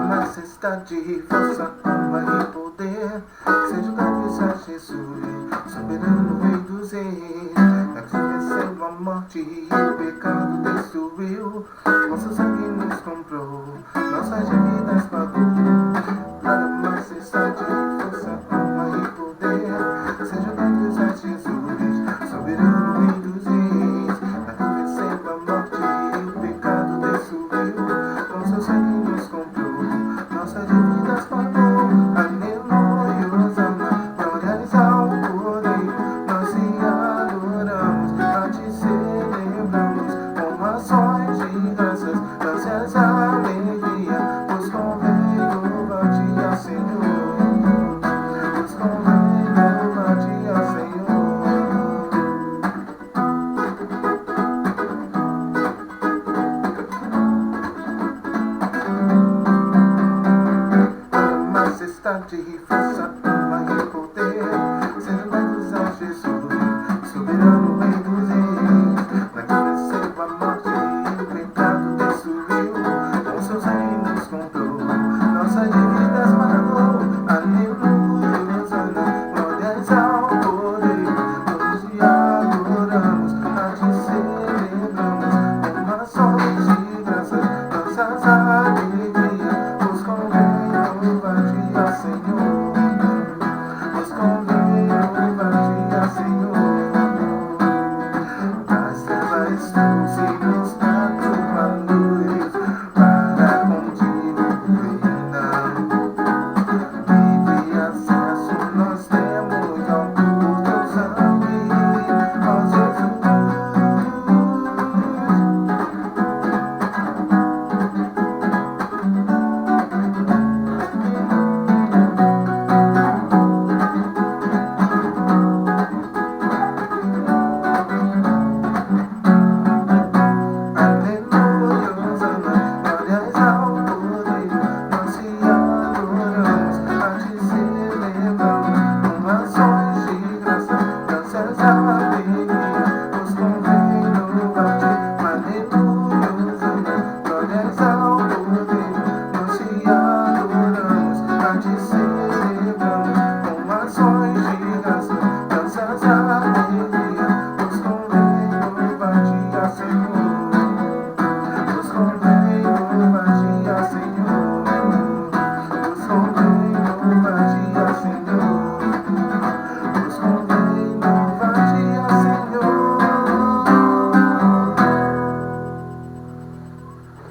majestade, força, honra e poder, sejam dados a Jesus, soberano Rei dos Reis. É que venceu a morte e o pecado destruiu, com seu sangue nos comprou, nossas dívidas pagou. Para majestade, força, honra e poder, sejam dados a Jesus, soberano Rei dos Reis. É que venceu a morte e o pecado destruiu, com seu sangue nos comprou, nossas dívidas pagou. Aleluia, Osana, glórias ao Cordeiro, nós te adoramos, a te celebramos, com ações de graças, danças, alegria, pois convém louvar-te ao Senhor, pois convém louvar-te ao Senhor. Majestade, força,